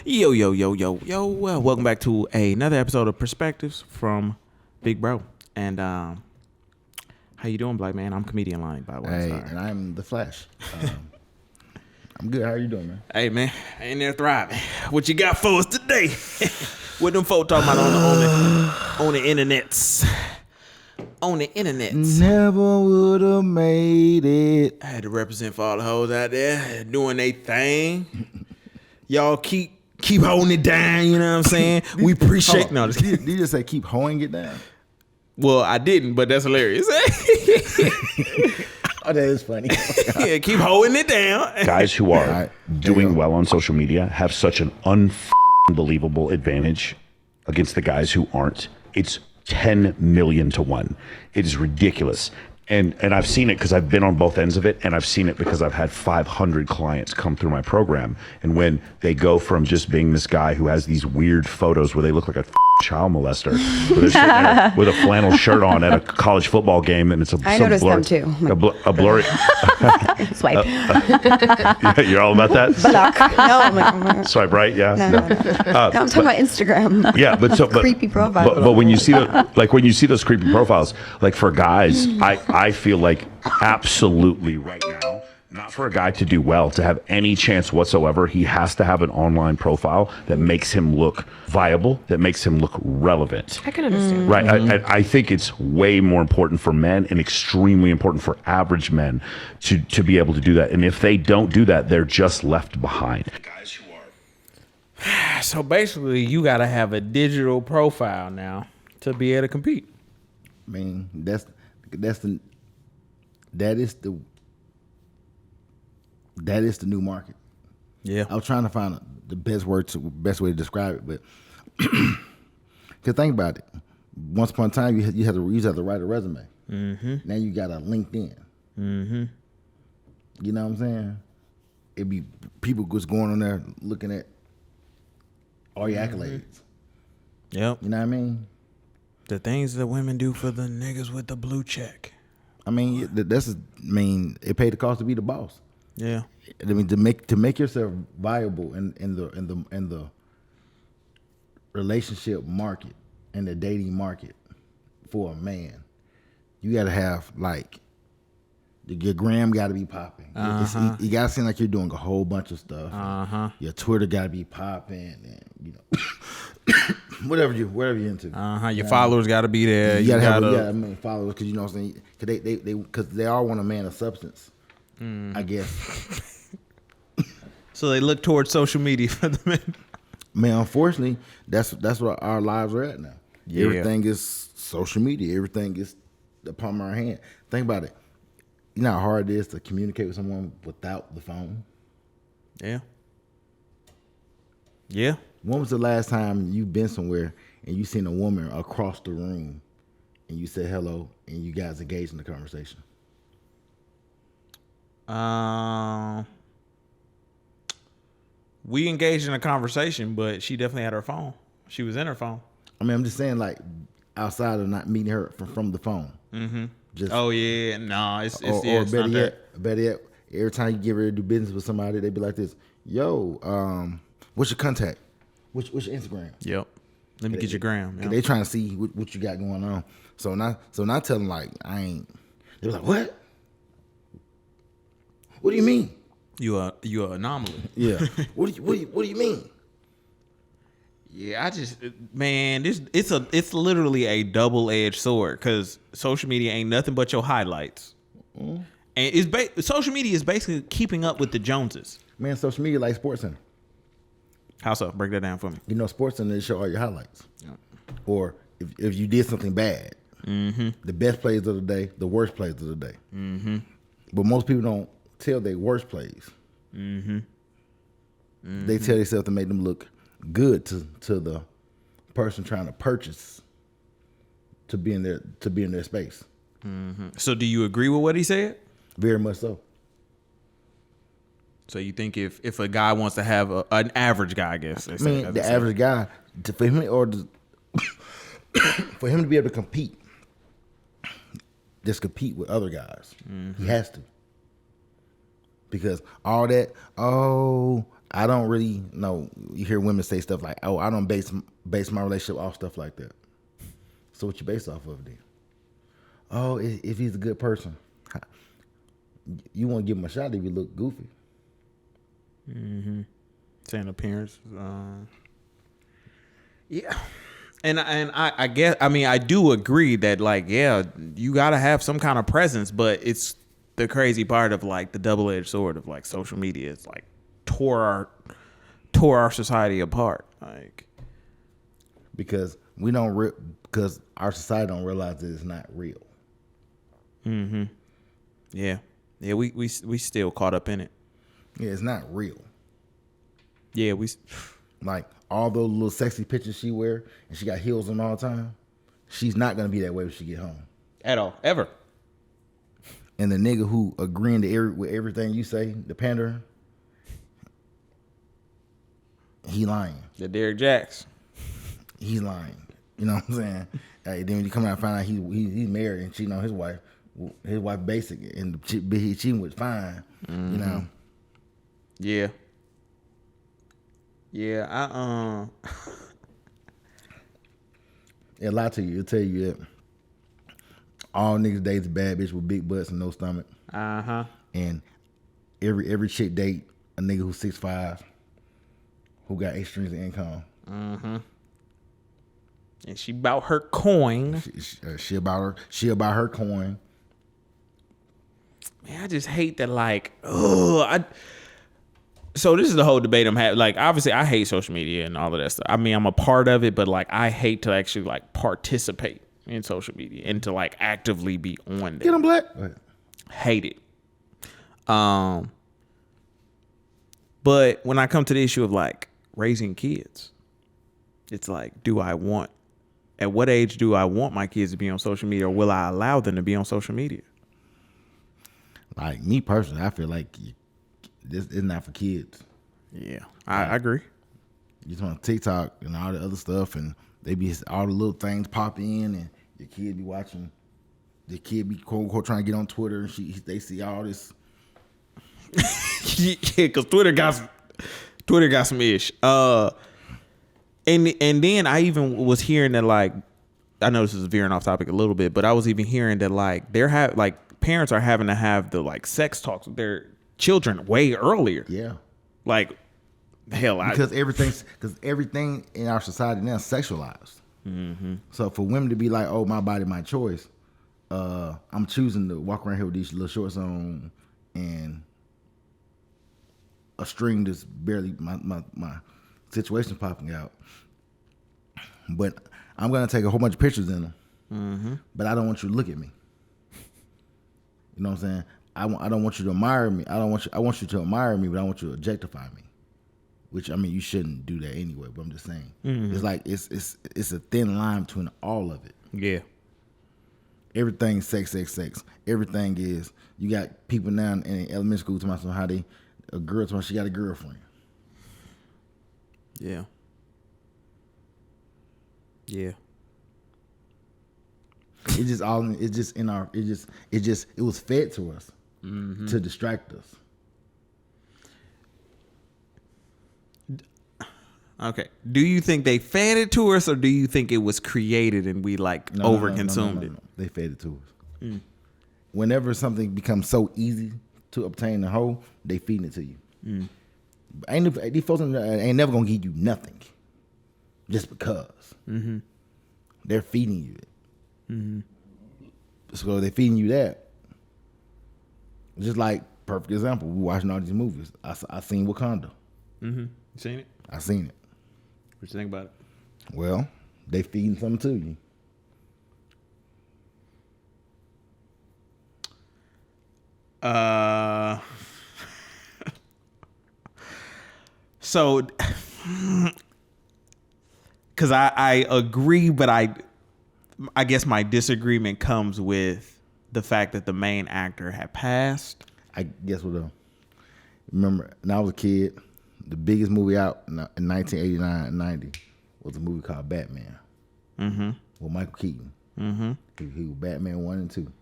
Yo, yo, yo, yo, yo. Well, welcome back to another episode of Perspectives from Big Bro. And how you doing, Black Man? I'm Comedian Lonnie, by the way. Hey, Sorry. and I'm the Flash. I'm good. How are you doing, man? Hey, man, I ain't there thriving. What you got for us today? What them folk talking about on the internets? On the internets. Never would have made it. I had to represent for all the hoes out there doing their thing. Y'all keep holding it down, you know what I'm saying? We appreciate. No, just Did you just say keep hoeing it down? well, I didn't, but that's hilarious. Oh, that is funny. Yeah, keep holding it down. Guys who are Right. doing well on social media have such an unbelievable advantage against the guys who aren't. It's 10 million to 1. It is ridiculous. And I've seen it because I've been on both ends of it, and I've seen it because I've had 500 clients come through my program. And when they go from just being this guy who has these weird photos where they look like a child molester, where they're sitting there with a flannel shirt on at a college football game, and it's I noticed them too. a blurry. Swipe. You're all about that. Block. No, I'm like, oh my God. Swipe right, yeah. No, I'm talking about Instagram. Yeah, but Creepy profile. But when you see when you see those creepy profiles, like for guys, I feel like absolutely right now, not for a guy to do well, to have any chance whatsoever, he has to have an online profile that makes him look viable, that makes him look relevant. I can understand. Right. I think it's way more important for men and extremely important for average men to be able to do that. And if they don't do that, they're just left behind. Guys who are So basically, you got to have a digital profile now to be able to compete. I mean, that is the new market. Yeah. I was trying to find the best way to describe it, but because think about it. Once upon a time, you had to write a resume. Mm-hmm. Now you got a LinkedIn. Mm-hmm. You know what I'm saying? It'd be people just going on there looking at all your accolades. Yep. You know what I mean? The things that women do for the niggas with the blue check. I mean, it paid the cost to be the boss. Yeah. I mean, to make yourself viable in the relationship market, in the dating market for a man, you got to have like your gram got to be popping. You got to seem like you're doing a whole bunch of stuff. Your Twitter got to be popping, and you know, whatever you're into. Your followers got to be there. You gotta have followers, because you know what I'm saying. Because they all want a man of substance. I guess. So they look towards social media for the men. Man, unfortunately, that's what our lives are at now. Yeah. Everything is social media. Everything is the palm of our hand. Think about it. You know how hard it is to communicate with someone without the phone? Yeah. Yeah. When was the last time you've been somewhere and you seen a woman across the room and you said hello and you guys engaged in the conversation? We engaged in a conversation, but she definitely had her phone. She was in her phone. I mean, I'm just saying, like, outside of not meeting her from the phone. Mm-hmm. Just, oh yeah, no, it's or it's better not yet, every time you get ready to do business with somebody, they be like this: "Yo, what's your contact? What's your Instagram?" Yep. Let me get your gram. Yep. They trying to see what you got going on. So not telling like I ain't. They be like, "What? What do you mean?" You a anomaly. Yeah. What do you mean? Yeah, it's literally a double-edged sword, because social media ain't nothing but your highlights, and social media is basically keeping up with the Joneses. Man, social media like SportsCenter. How so? Break that down for me. You know, SportsCenter, they show all your highlights. Yeah. Or if you did something bad, the best plays of the day, the worst plays of the day. Mm-hmm. But most people don't tell their worst plays. Mm-hmm. They tell themselves to make them look good to the person trying to purchase to be in their space. Mm-hmm. So do you agree with what he said? Very much so. So you think if a guy wants to have an average guy, I guess. The average guy, for him to be able to compete, just compete with other guys, he has to. Because all that, I don't really know. You hear women say stuff like, "Oh, I don't base my relationship off stuff like that." So what you base off of then? Oh, if he's a good person, you want to give him a shot if you look goofy. Saying appearance. Yeah. And I guess, I mean, I do agree that, like, yeah, you got to have some kind of presence, but it's the crazy part of, like, the double-edged sword of, like, social media. It's, like, tore our society apart. Like, Because because our society don't realize that it's not real. yeah. Yeah, we still caught up in it. Yeah, it's not real. Yeah, Like all those little sexy pictures she wear, and she got heels on all the time. She's not gonna be that way when she get home. at all, ever. And the nigga who agreeing to with everything you say, the pandering, he lying. The Derrick Jacks. He's lying. You know what I'm saying? Then when you come out and find out he's married and cheating on his wife basic, and he cheating with fine. You know. Yeah. Yeah, It'll lie to you. It'll tell you that all niggas dates a bad bitch with big butts and no stomach. And every chick date a nigga who's 6'5", who got 8 streams of income. And she about her coin. She about her coin. Man, I just hate that, like, so this is the whole debate I'm having. Like, obviously, I hate social media and all of that stuff. I mean, I'm a part of it, but, like, I hate to actually, like, participate in social media and to, like, actively be on there. Get him black. Hate it. But when I come to the issue of, like, raising kids, it's like, at what age do I want my kids to be on social media, or will I allow them to be on social media? Like me personally, I feel like this is not for kids. Yeah, I agree. You just want TikTok and all the other stuff, and they be all the little things pop in, and your kid be watching. The kid be quote unquote trying to get on Twitter, and they see all this. Yeah, because Twitter got some ish. And then I even was hearing that, like, I know this is veering off topic a little bit, but I was even hearing that, like, parents are having to have the, like, sex talks with their children way earlier. Yeah. Like, hell, because everything in our society now is sexualized. So for women to be like, "Oh, my body, my choice," I'm choosing to walk around here with these little shorts on and a string that's barely my situation popping out. But I'm gonna take a whole bunch of pictures in them. But I don't want you to look at me. You know what I'm saying? I don't want you to admire me. I want you to admire me, but I want you to objectify me. Which, I mean, you shouldn't do that anyway. But I'm just saying, it's like it's a thin line between all of it. Yeah. Everything's sex. Everything is. You got people now in elementary school talking about how a girl talking about she got a girlfriend. Yeah. Yeah. It was fed to us to distract us. Okay. Do you think they fed it to us, or do you think it was created and we, like, overconsumed it? No. They fed it to us. Whenever something becomes so easy to obtain a whole, they feeding it to you. These folks ain't never gonna give you nothing just because. They're feeding you it. So they're feeding you that. Just like, perfect example, we watching all these movies. I seen Wakanda. You seen it? I seen it. What you think about it? Well, they feeding something to you. So, because I agree, but I guess my disagreement comes with the fact that the main actor had passed. I guess what though. Remember, when I was a kid, the biggest movie out in 1989 and 90 was a movie called Batman. With Michael Keaton. He was Batman 1 and 2.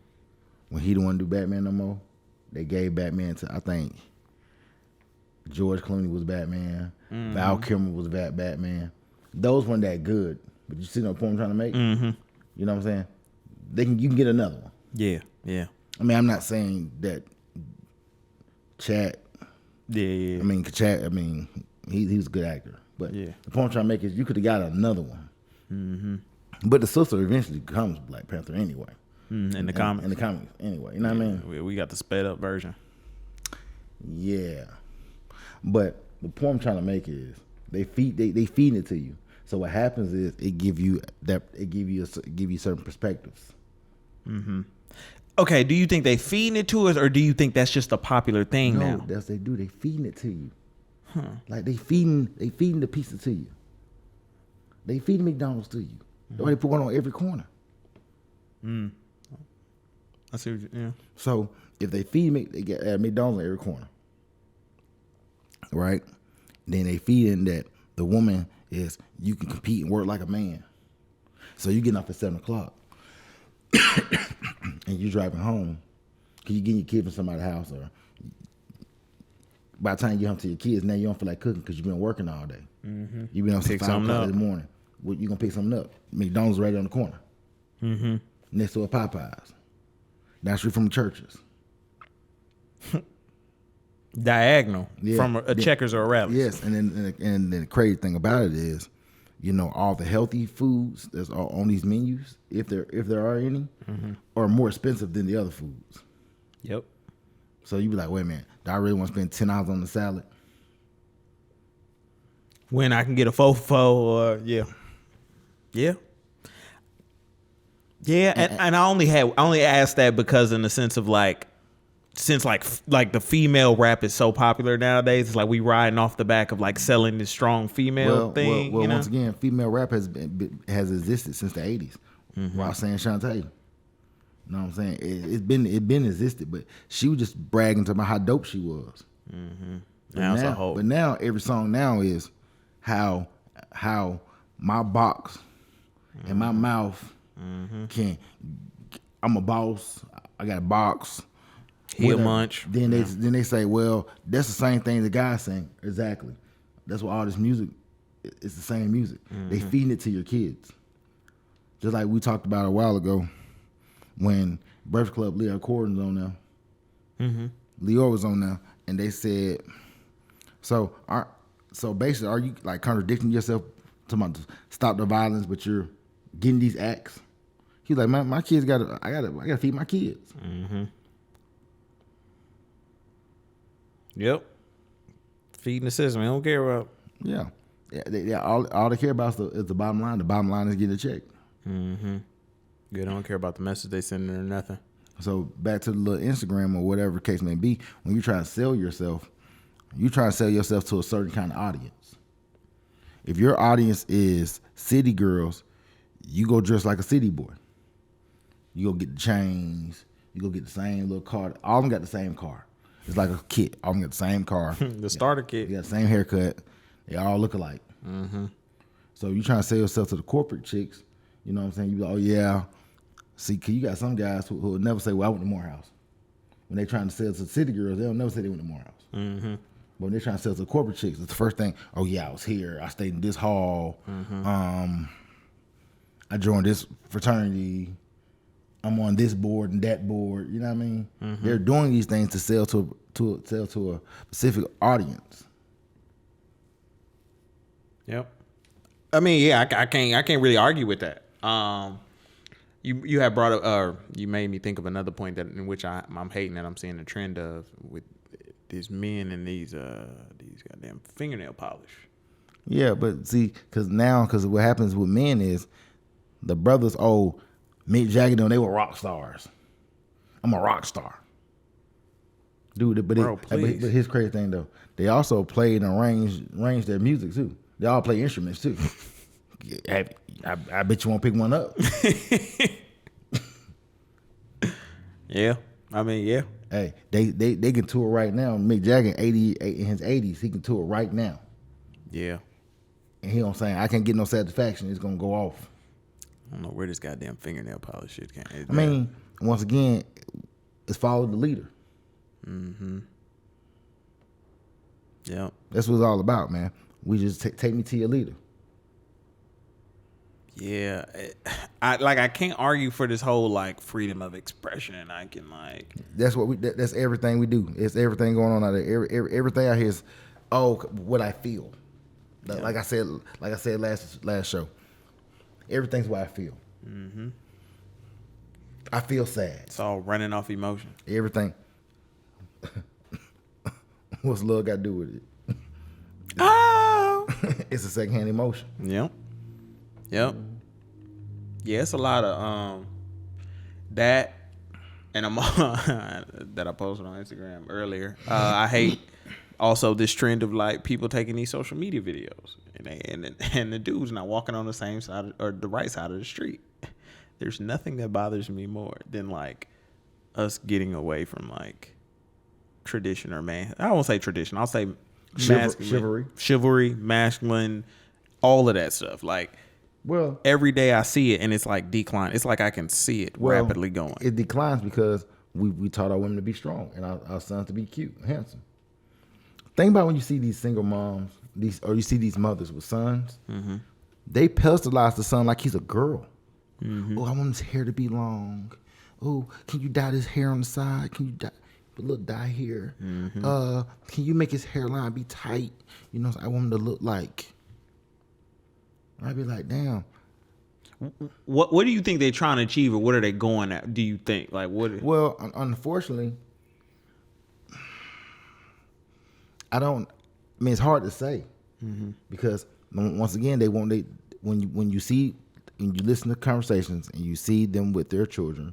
When he didn't want to do Batman no more, they gave Batman to, I think, George Clooney was Batman. Val Kilmer was Batman. Those weren't that good, but you see the point I'm trying to make. You know what I'm saying? You can get another one. Yeah, yeah, I mean, I'm not saying that Chad. yeah. I mean, Chad. I mean, he was a good actor, but Yeah. the point I'm trying to make is you could have got another one. But the sister eventually becomes Black Panther anyway. In the comics. In the comics anyway. You know what I mean? We got the sped up version. Yeah. But the point I'm trying to make is they feed it to you. So what happens is it give you certain perspectives. Okay, do you think they feeding it to us, or do you think that's just a popular thing No, now? that's they do. They feeding it to you. Like they feeding the pizza to you. They feeding McDonald's to you. That's why they put one on every corner. I see what yeah. So if they feed me, they get McDonald's on every corner, right? Then they feed in that the woman is you can compete and work like a man. So you getting off at 7:00, and you driving home, cause you getting your kid from somebody's house, or by the time you get home to your kids, now you don't feel like cooking because you've been working all day. You've been up since Pick 5 something o'clock up. in the morning. What you gonna pick something up? McDonald's right on the corner, next to a Popeyes, down the street from the churches. Diagonal Yeah. from a Checkers or a Rally's. Yes, and then the crazy thing about it is, you know, all the healthy foods that's on these menus, if there are any, are more expensive than the other foods. Yep. So you be like, wait a minute, do I really want to spend $10 on the salad? When I can get a fofo, or yeah. And I only asked that because in the sense of like, since like the female rap is so popular nowadays, it's like we riding off the back of like selling this strong female thing. Well, you know? once again, female rap has existed since the 80s. While saying Shantae. You know what I'm saying? It's been existed, but she was just bragging to me how dope she was. Now it's a whole. But now every song now is how my box and my mouth can. I'm a boss. I got a box. Heel whatever. munch. Then they say, well, that's the same thing the guy saying. Exactly. That's what all this music. It's the same music. They feeding it to your kids. Just like we talked about a while ago, when Breakfast Club, Leo Cordon's on there. Leo was on there, and they said, so basically, are you like contradicting yourself? Talking about stop the violence, but you're getting these acts. He's like, my kids I gotta feed my kids. Yep. Feeding the system. I don't care about. Yeah. All they care about is the bottom line. The bottom line is getting a check. They don't care about the message they sending or nothing. So back to the little Instagram or whatever the case may be, when you try to sell yourself, you try to sell yourself to a certain kind of audience. If your audience is city girls, you go dress like a city boy. You go get the chains. You go get the same little car. All of them got the same car. It's like a kit. All of them got the same car. The starter kit. They got the same haircut. They all look alike. So you trying to sell yourself to the corporate chicks. You know what I'm saying? You be like, oh, yeah. See, cause you got some guys who will never say, well, I went to Morehouse. When they trying to sell to the city girls, they'll never say they went to Morehouse. But when they're trying to sell to the corporate chicks, it's the first thing, oh, yeah, I was here. I stayed in this hall. I joined this fraternity. I'm on this board and that board. You know what I mean? They're doing these things to sell to a specific audience. Yep. I mean, yeah, I can't really argue with that. You have brought up, you made me think of another point that in which I'm hating that I'm seeing a trend of with these men and these goddamn fingernail polish. Yeah, but see, because what happens with men is the brothers, Mick Jagger, they were rock stars. I'm a rock star. Dude, but his crazy thing though, they also played and arranged their music too. They all play instruments too. I bet you won't pick one up. Yeah, I mean, yeah. Hey, they can tour right now. Mick Jagger, in his 80s, he can tour right now. Yeah. And he don't say, I can't get no satisfaction. It's gonna go off. I don't know where this goddamn fingernail polish shit came. I mean, once again, it's follow the leader. Yeah. That's what it's all about, man. We just take me to your leader. Yeah. I can't argue for this whole like freedom of expression. I can like. That's what that's everything we do. It's everything going on out there. Everything out here is, what I feel. Like I said last show. Everything's what I feel. Mm-hmm. I feel sad. It's all running off emotion. Everything. What's love got to do with it? Oh. It's a secondhand emotion. Yep. Yeah, it's a lot of that, and I'm that I posted on Instagram earlier. I hate also this trend of like people taking these social media videos and the dude's not walking on the same side or the right side of the street. There's nothing that bothers me more than like us getting away from like tradition or man. I won't say tradition. I'll say chivalry, masculine, all of that stuff. Like. Well, every day I see it and it's like decline. It's like I can see it rapidly going. It declines because we taught our women to be strong and our sons to be cute, handsome. Think about when you see these single moms, you see these mothers with sons. Mm-hmm. They pedestalize the son like he's a girl. Mm-hmm. Oh, I want his hair to be long. Oh, can you dye his hair on the side? Can you dye a little dye here? Mm-hmm. Can you make his hairline be tight? You know, I want him to look like. I'd be like, damn. What do you think they're trying to achieve, or what are they going at? Do you think like what? Well, unfortunately, I don't. I mean, it's hard to say because once again, when you see and you listen to conversations and you see them with their children,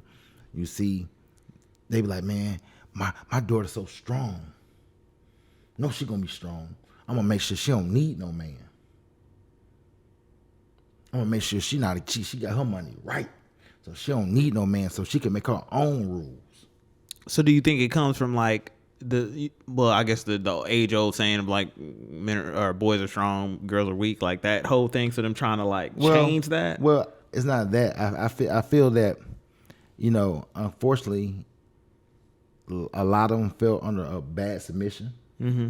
you see they be like, man, my daughter's so strong. No, she gonna be strong. I'm gonna make sure she don't need no man. I'm gonna make sure she not a cheat. She got her money right, so she don't need no man, so she can make her own rules. So, do you think it comes from like I guess the age old saying of like men or boys are strong, girls are weak, like that whole thing? So them trying to like change that? Well, it's not that. I feel that, unfortunately, a lot of them fell under a bad submission. Mm-hmm.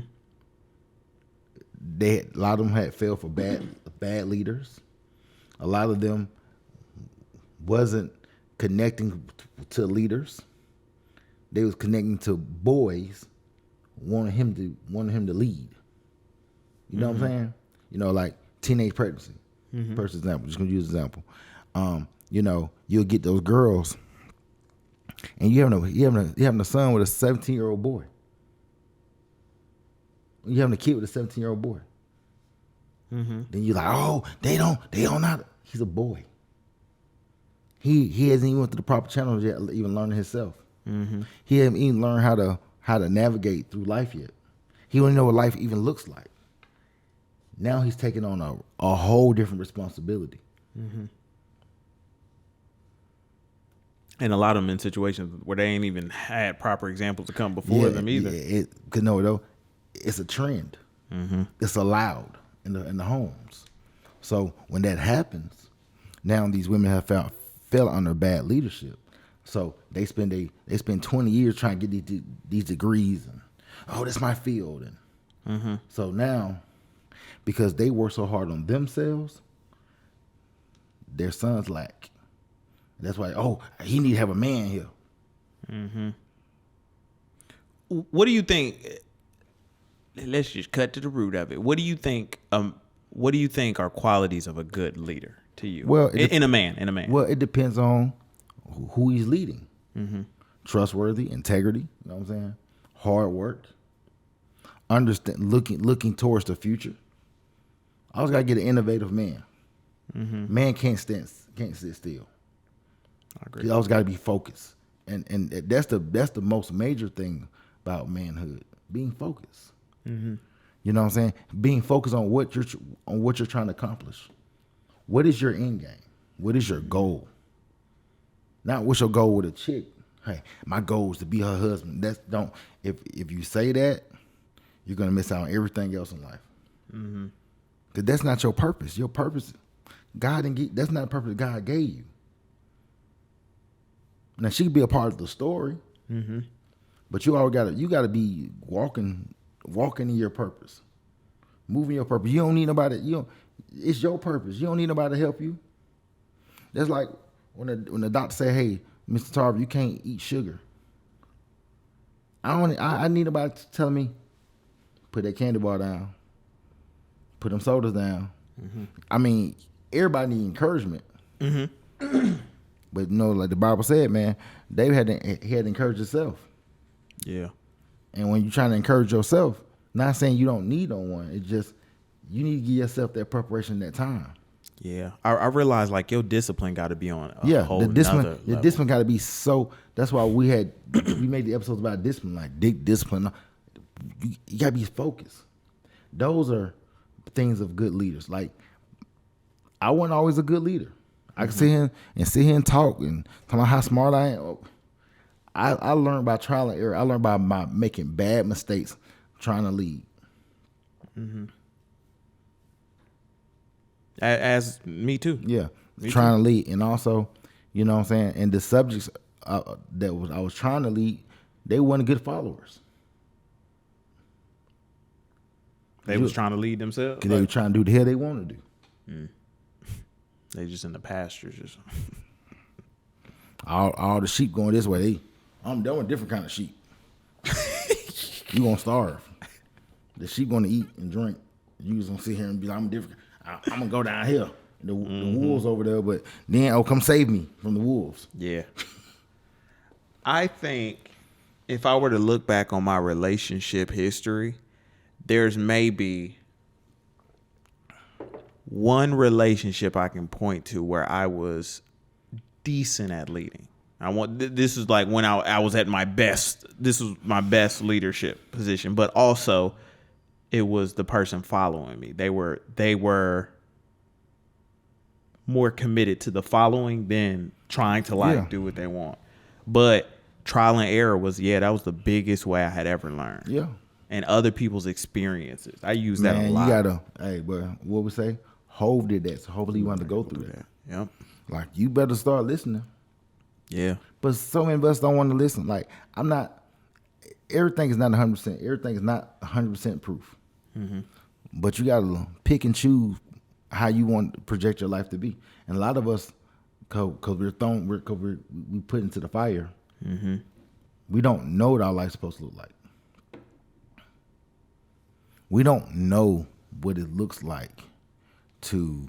A lot of them had fell for bad leaders. A lot of them wasn't connecting to leaders. They was connecting to boys, wanting him to lead. You know what I'm saying? Like teenage pregnancy. First example, just gonna use an example. You'll get those girls, and you having a son with a 17-year-old boy. You having a kid with a 17-year-old boy. Then you're like, oh, they don't know. He's a boy. He hasn't even went through the proper channels yet, even learning himself. He hasn't even learned how to navigate through life yet. He don't know what life even looks like. Now he's taking on a whole different responsibility. And a lot of them in situations where they ain't even had proper examples to come before them either. It's a trend. It's allowed in the homes. So when that happens, now these women have fell under bad leadership. So they spend 20 years trying to get these degrees and that's my field. And so now, because they work so hard on themselves, their sons lack. That's why, he need to have a man here. What do you think? Let's just cut to the root of it. What do you think? What do you think are qualities of a good leader to you? Well, in a man. Well, it depends on who he's leading. Trustworthy, integrity. You know what I'm saying? Hard work. Understand, looking towards the future. I always gotta get an innovative man. Man can't sit still. I agree. He always got to be focused, and that's the most major thing about manhood: being focused. You know what I'm saying? Being focused on what you're trying to accomplish. What is your end game? What is your goal? Not what's your goal with a chick. Hey, my goal is to be her husband. If you say that, you're gonna miss out on everything else in life. Because that's not your purpose. Your purpose, that's not the purpose God gave you. Now she could be a part of the story, but you gotta be walking walking in your purpose, moving your purpose. You don't need nobody. It's your purpose. You don't need nobody to help you. That's like when the doctor say, "Hey, Mr. Tarver, you can't eat sugar." I need nobody to tell me, put that candy bar down, put them sodas down. Mm-hmm. I mean, everybody need encouragement. Mm-hmm. But like the Bible said, man, David had to encourage himself. Yeah. And when you're trying to encourage yourself, not saying you don't need no one, it's just you need to give yourself that preparation, that time. Yeah, I realized like your discipline got to be on a whole the discipline. nother The level. discipline got to be so. That's why we made the episodes about discipline, like discipline. You got to be focused. Those are things of good leaders. Like I wasn't always a good leader. I could sit here and talk about how smart I am. I learned by trial and error. I learned by making bad mistakes, trying to lead. Mm-hmm. As me too. Yeah, Me trying too. to lead, and also, you know what I'm saying. And the subjects I was trying to lead, they weren't good followers. They was trying to lead themselves. Cause they were trying to do the hell they want to do. They just in the pastures. Just. All the sheep going this way. I'm done with different kind of sheep. You gonna starve. The sheep gonna eat and drink. You just gonna sit here and be like, I'm different. I'm gonna go down here. The wolves over there, but then come save me from the wolves. Yeah. I think if I were to look back on my relationship history, there's maybe one relationship I can point to where I was decent at leading. This is like when I was at my best. This was my best leadership position, but also it was the person following me. They were more committed to the following than trying to do what they want. But trial and error that was the biggest way I had ever learned. Yeah. And other people's experiences. I use that a lot. You gotta, what we say? Hove did that, so hopefully you want to go through that. Yep. Like, you better start listening. Yeah. But so many of us don't want to listen. Like, everything is not 100%. Everything is not 100% proof. Mm-hmm. But you got to pick and choose how you want to project your life to be. And a lot of us, because we put into the fire, mm-hmm. we don't know what our life's supposed to look like. We don't know what it looks like to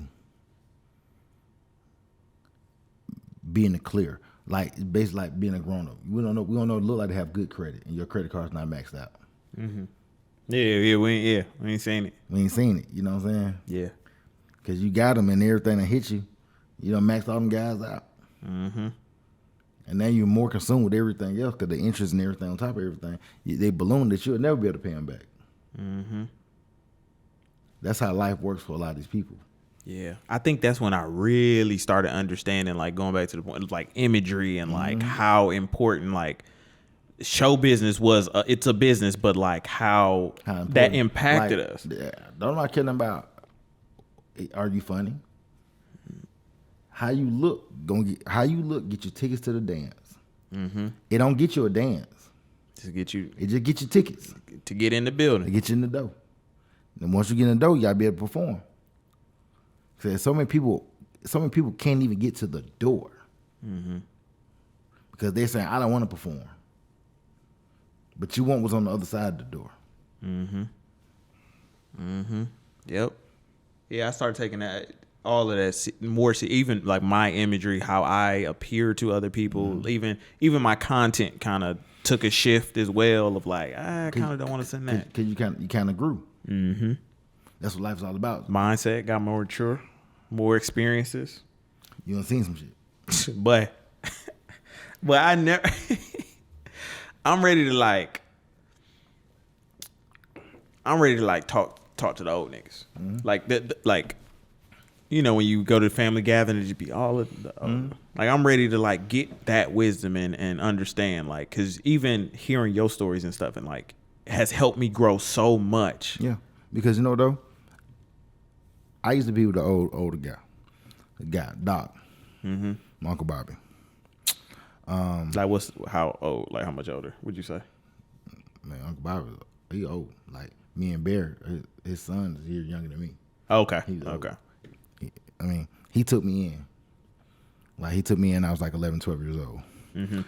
be in the clear. Like, it's basically like being a grown up. We don't know what it look like to have good credit and your credit card's not maxed out. Mm-hmm. We ain't seen it. We ain't seen it. You know what I'm saying? Yeah. Because you got them and everything that hit you, you done maxed all them guys out. Mm-hmm. And now you're more consumed with everything else because the interest and everything on top of everything, they balloon that you'll never be able to pay them back. Mm-hmm. That's how life works for a lot of these people. Yeah, I think that's when I really started understanding, like, going back to the point of like imagery and like how important like show business was. It's a business, but like how that impacted us. Yeah, don't nobody care about. Are you funny? How you look? How you look? Get you tickets to the dance. Mm-hmm. It don't get you a dance. It just get you tickets to get in the building. To get you in the door. And once you get in the door, you gotta be able to perform. Because so many people can't even get to the door. Mm-hmm. Because they're saying, I don't want to perform. But you want what's on the other side of the door. Mm-hmm. Mm-hmm. Yep. Yeah, I started taking all of that more, even like my imagery, how I appear to other people, mm-hmm. even my content kind of took a shift as well of like, I kind of don't want to send that. Because you kind of grew. Mm-hmm. That's what life's all about. Mindset got more mature, more experiences. You done seen some shit. but I never. I'm ready to talk to the old niggas. Mm-hmm. Like that, like, you know, when you go to the family gathering, it just be all of the like, I'm ready to like get that wisdom and understand, like, because even hearing your stories and stuff and like has helped me grow so much. Yeah, because you know though, I used to be with the older guy, Doc, mm-hmm. my Uncle Bobby. Like how old? Like how much older would you say? Man, Uncle Bobby was he old. Like me and Bear, his son is a year younger than me. Okay. He's old. Okay. I mean, he took me in. Like he took me in, I was like 11, 12 years old. And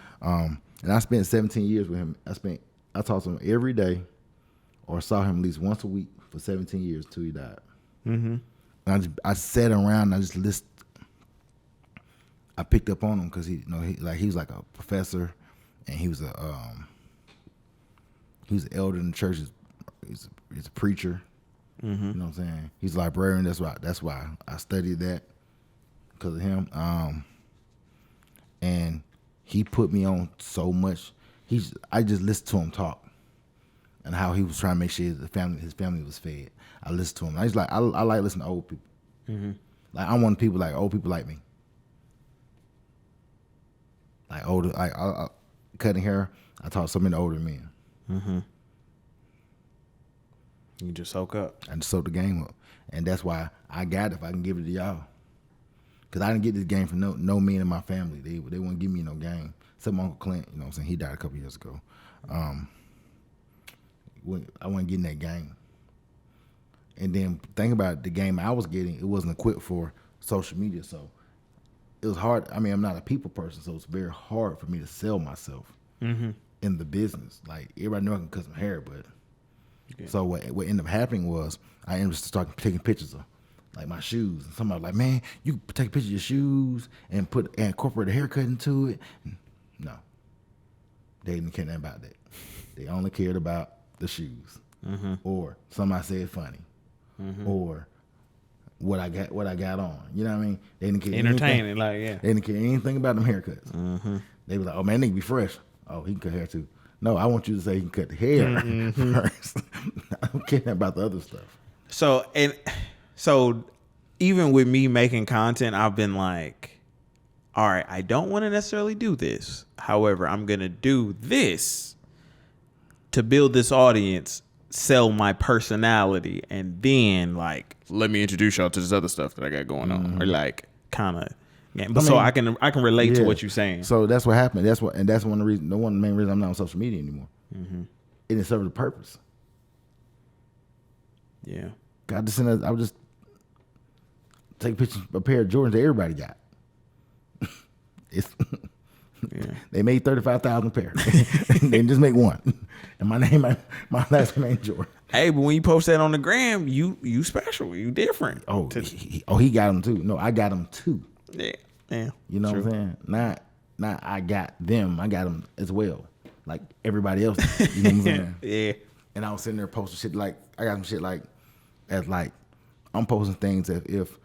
I spent 17 years with him. I talked to him every day, or saw him at least once a week for 17 years till he died. And I sat around and I just listened. I picked up on him because he was like a professor, and he was an elder in the church. He's a preacher. You know what I'm saying? He's a librarian. That's why I studied that, because of him. And he put me on so much. I just listened to him talk, and how he was trying to make sure his family was fed. I listened to him. I like listening to old people. Like I want people like old people like me. Like older, like cutting hair. I talk to so many older men. You just soak up. I just soak the game up, and that's why I got it. If I can give it to y'all, because I didn't get this game from no men in my family. They wouldn't give me no game. Except my Uncle Clint. You know what I'm saying? He died a couple years ago. I wasn't getting that game. And then think about it, the game I was getting, it wasn't equipped for social media, so it was hard. I mean, I'm not a people person, so it's very hard for me to sell myself in the business. Like everybody knew I can cut some hair, but so what ended up happening was I ended up starting taking pictures of like my shoes, and somebody was like, man, you can take a picture of your shoes and incorporate a haircut into it. No, they didn't care nothing about that. They only cared about the shoes, or somebody said funny, or what I got on. You know what I mean? They didn't care Entertaining, They didn't care anything about them haircuts. They was like, oh man, they can be fresh. Oh, he can cut hair too. No, I want you to say he can cut the hair first. I don't care about the other stuff. So even with me making content, I've been like, all right, I don't want to necessarily do this. However, I'm going to do this to build this audience, sell my personality, and then like, let me introduce y'all to this other stuff that I got going on. Or like kind of, so I can relate to what you're saying. So that's what happened. That's one of the reasons, one of the main reasons I'm not on social media anymore. It didn't serve the purpose. Yeah. I would just take pictures of a pair of Jordans that everybody got. They made 35,000 pairs. They didn't just make one. And my last name ain't Jordan. Hey, but when you post that on the gram, you special. You different. He got them too. No, I got them too. Yeah. You know what I'm saying? Not I got them. I got them as well. Like everybody else. You know what I'm saying? Yeah. And I was sitting there posting shit like, I got some shit like, as like, I'm posting things as if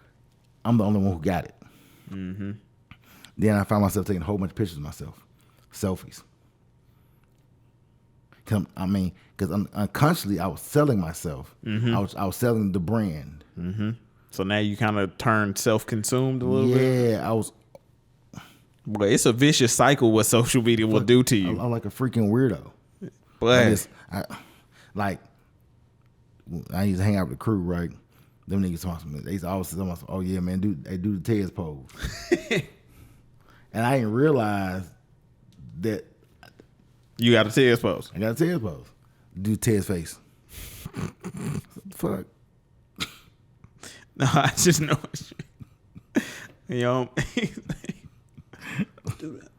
I'm the only one who got it. Then I found myself taking a whole bunch of pictures of myself, selfies. Because unconsciously I was selling myself. I was selling the brand. So now you kind of turned self-consumed a little bit. Yeah, I was. But it's a vicious cycle what social media will do to you. I'm like a freaking weirdo. But I used to hang out with the crew, right? Them niggas talking to me. They used to always say, "Oh yeah, man, do the Tez pose." And I didn't realize that you got a Tez pose. I got a Tez pose. Do Tez face. Fuck. No, I just know. You know,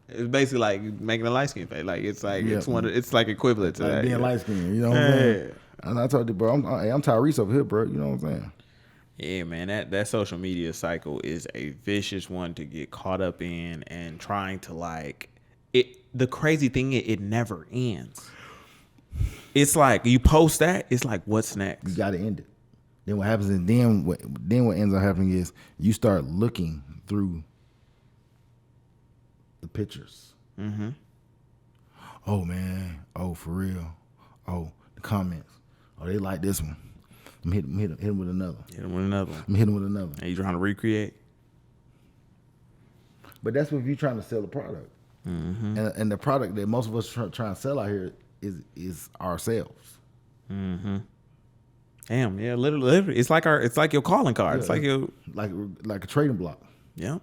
it's basically like making a light skin face. Like it's like it's like equivalent to like that. being light skinned. You know what I'm saying? And I told you, bro, I'm Tyrese over here, bro. You know what I'm saying? Yeah, man, that social media cycle is a vicious one to get caught up in, and trying to like it. The crazy thing is, it never ends. It's like you post that, it's like, what's next? You got to end it. Then what happens is, then what ends up happening is you start looking through the pictures. Oh man, oh for real, oh the comments, oh they like this one. I'm hit him with another. Hit him with another. I'm hitting with another. And you trying to recreate? But that's what you're trying to sell the product. And the product that most of us trying to sell out here is ourselves. Damn, yeah, literally, it's like your calling card. It's like your like a trading block. Yeah.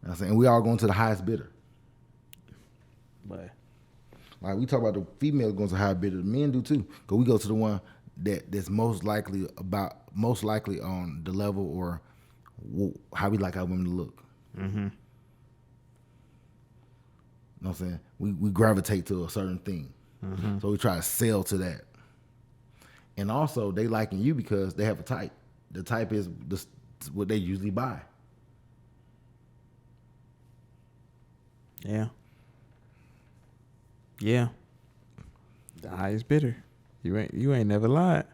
I'm saying we all going to the highest bidder. But Like we talk about the females going to high bidder, the men do too. Cause we go to the one that's most likely on the level or how we like our women to look. Mm-hmm. You know what I'm saying? We gravitate to a certain thing. Mm-hmm. So we try to sell to that. And also they liking you because they have a type. The type is what they usually buy. Yeah. Yeah. The highest bidder. You ain't never lied.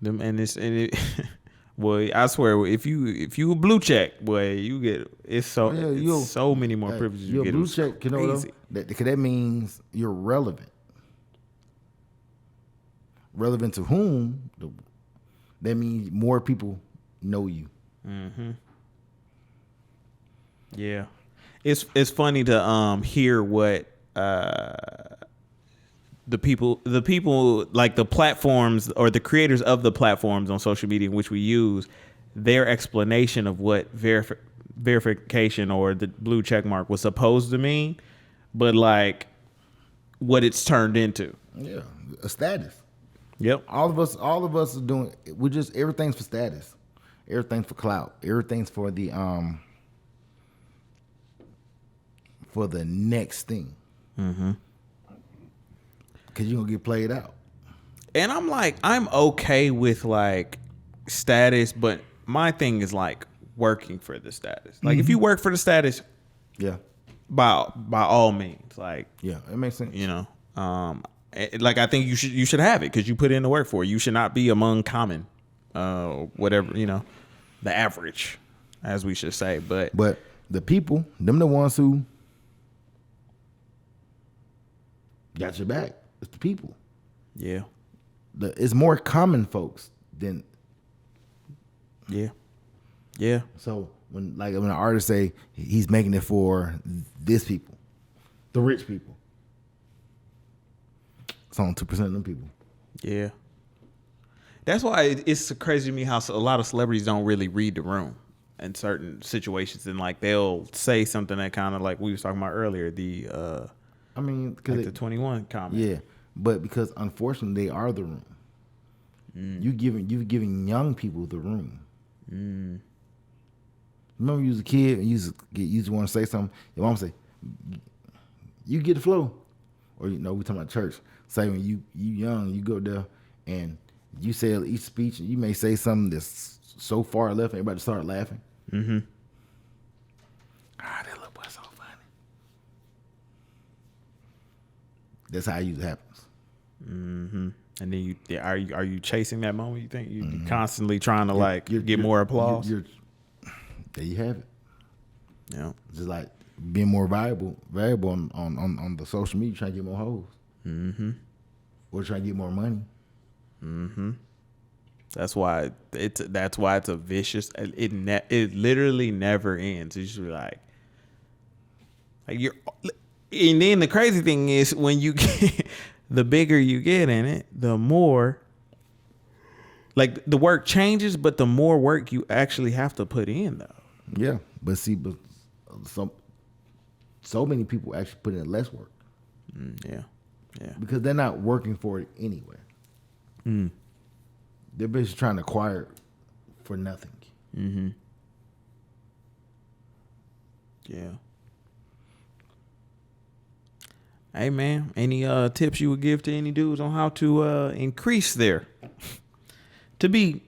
Them and it boy, I swear if you a blue check, boy, you get it's so many more privileges you get. You're a blue check, you know that means you're relevant. Relevant to whom? That means more people know you. Mm-hmm. Yeah. It's funny to hear what the people like the platforms or the creators of the platforms on social media in which we use, their explanation of what verification or the blue check mark was supposed to mean, but like what it's turned into. Yeah, a status. Yep. All of us are doing. We just everything's for status, everything's for clout, everything's for the next thing. Mm-hmm. Cause you're gonna get played out. And I'm like, I'm okay with like status, but my thing is like working for the status. Like if you work for the status, yeah, by all means, like yeah, it makes sense. You know, like I think you should have it because you put in the work for it. You should not be among common, whatever, you know, the average, as we should say. But the people, them the ones who got your back. It's the people. Yeah. It's more common folks than. Yeah. Yeah. So when an artist say he's making it for this people, the rich people, it's on 2% of them people. Yeah. That's why it's crazy to me how a lot of celebrities don't really read the room in certain situations, and like they'll say something that kind of like we was talking about earlier. I mean, like the 21 comment. Yeah, but because unfortunately they are the room. You giving young people the room. Remember, you was a kid and you used to want to say something. Your mom say, "You get the flow," or we talking about church. Say when you young, you go there and you say each speech, and you may say something that's so far left, everybody start laughing. Mm-hmm. That little boy's so funny. That's how it usually happens. Mm-hmm. And then are you chasing that moment? You think you constantly trying to get more applause? There you have it. Yeah, just like being more valuable on the social media, trying to get more hoes. Mm-hmm. Or trying to get more money. Mm-hmm. That's why it's a vicious. It literally never ends. It's just like you're. And then the crazy thing is when you get the bigger you get in it, the more like the work changes, but the more work you actually have to put in though. Yeah, but so many people actually put in less work. Yeah. Because they're not working for it anyway. They're basically trying to acquire it for nothing. Mm-hmm. Yeah. Hey man, any tips you would give to any dudes on how to increase to be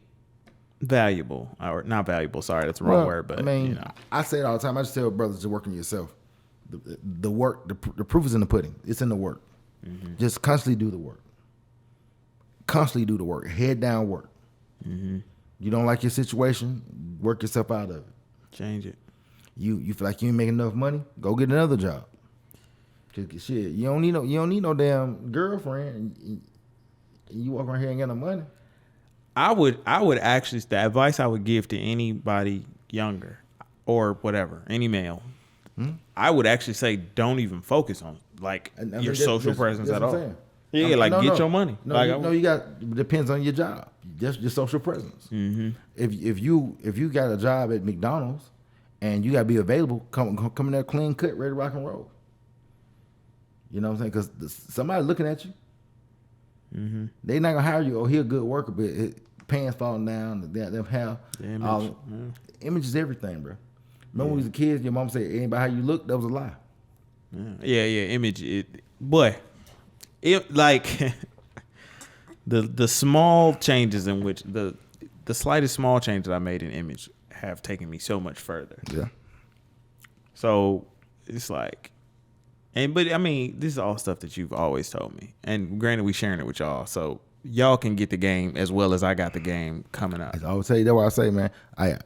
valuable or not valuable? Sorry, that's the wrong word. But I mean, I say it all the time. I just tell brothers to work on yourself. The work, the proof is in the pudding. It's in the work. Mm-hmm. Just constantly do the work. Constantly do the work. Head down work. Mm-hmm. You don't like your situation, work yourself out of it. Change it. You feel like you ain't making enough money? Go get another job. Cause shit, you don't need no damn girlfriend. And you walk around here and ain't got no money. I would actually, the advice I would give to anybody younger or whatever, any male, I would actually say don't even focus on your social presence at all. Yeah, get your money. You got depends on your job. Just your social presence. Mm-hmm. If you got a job at McDonald's and you got to be available, come in there clean cut, ready to rock and roll. You know what I'm saying? Because somebody looking at you. They not gonna hire you. Oh, he a good worker, but his pants falling down. Them hair. Image is everything, bro. Remember when we was kids, your mom said, "Ain't about how you look." That was a lie. Yeah. Image. Like the small changes in which the slightest small changes I made in image have taken me so much further. Yeah. So it's like, but I mean, this is all stuff that you've always told me. And granted, we sharing it with y'all, so y'all can get the game as well as I got the game coming up. I would tell you, that's what I say, man. I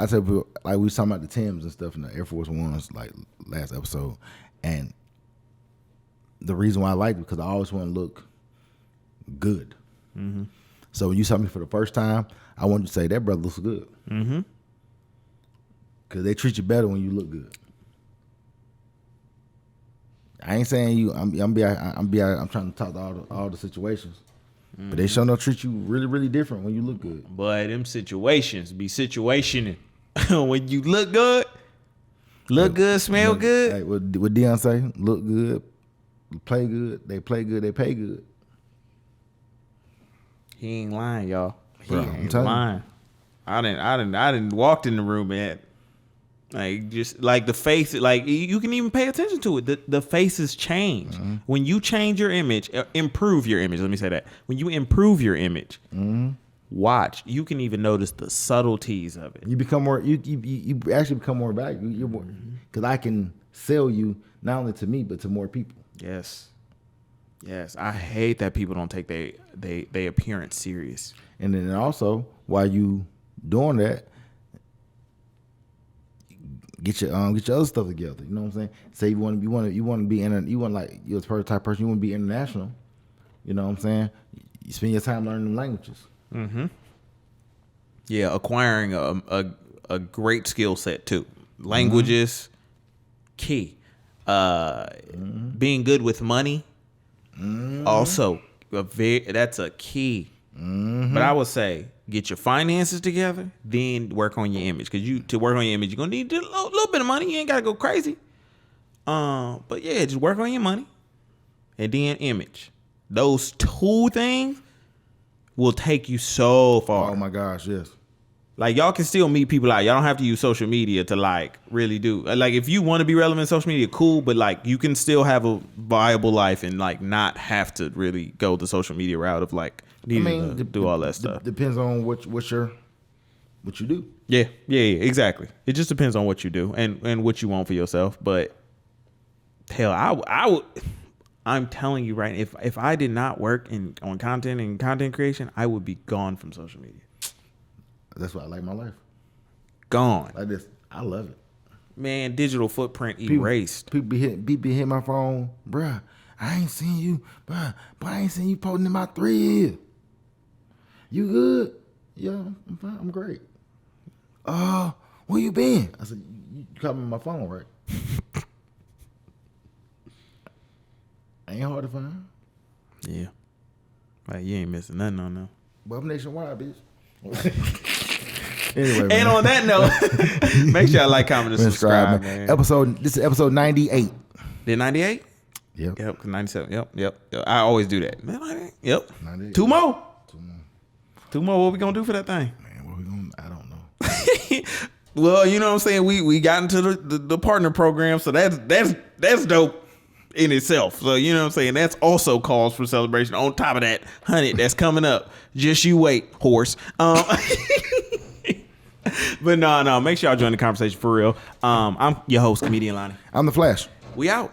tell people, like we was talking about the Timbs and stuff in the Air Force Ones, like last episode, and the reason why I like it because I always want to look good. Mm-hmm. So when you saw me for the first time, I want you to say that brother looks good. Mm-hmm. Because they treat you better when you look good. I ain't saying you. I'm trying to talk to all the situations, but they sure don't treat you really, really different when you look good. But them situations be situationing. When you look good, smell good. Like what Deion say? Look good, play good. They play good. They pay good. He ain't lying, y'all. He Bro, I'm ain't telling you. lying. I didn't walked in the room and like just like the face, like you can even pay attention to it. The faces change when you change your image, improve your image. Let me say that when you improve your image, watch. You can even notice the subtleties of it. You become more. You actually become more valuable. You're more because I can sell you not only to me but to more people. Yes. I hate that people don't take they appearance serious. And then also while you doing that, get your other stuff together. You know what I'm saying? Say you want to be like you're the type of person you want to be international. You know what I'm saying? You spend your time learning languages. Mm-hmm. Yeah, acquiring a great skill set too. Languages, key. Being good with money, also that's a key. But I would say get your finances together, then work on your image. Because to work on your image, you're gonna need a little bit of money. You ain't gotta go crazy. But yeah, just work on your money, and then image. Those two things will take you so far. Oh my gosh, yes. Like y'all can still meet people out. Y'all don't have to use social media to like really do. Like if you want to be relevant in social media, cool. But like you can still have a viable life and like not have to really go the social media route of like needing to do all that stuff. Depends on what you do. Yeah, exactly. It just depends on what you do and what you want for yourself. But hell, I would. I'm telling you right, if I did not work on content and content creation, I would be gone from social media. That's why I like my life. Gone. Like this, I love it. Man, digital footprint erased. People be hitting my phone, bruh. I ain't seen you, bruh. But I ain't seen you posting in about 3 years. You good? Yeah, I'm fine. I'm great. Where you been? I said, you caught me on my phone, right? Ain't hard to find. Yeah. Like you ain't missing nothing on them. But I'm nationwide, bitch. Anyway, man. And on that note, make sure I like, comment, and subscribe, man. This is episode 98. Did 98? Yep. Yep, 97. Yep. I always do that. Yep. 98. Two more. What we gonna do for that thing? Man, what we gonna? I don't know. Well, you know what I'm saying. We got into the partner program, so that's dope in itself. So you know what I'm saying. That's also cause for celebration. On top of that, 100 that's coming up. Just you wait, horse. But no. Make sure y'all join the conversation for real. I'm your host, Comedian Lonnie. I'm the Flash. We out.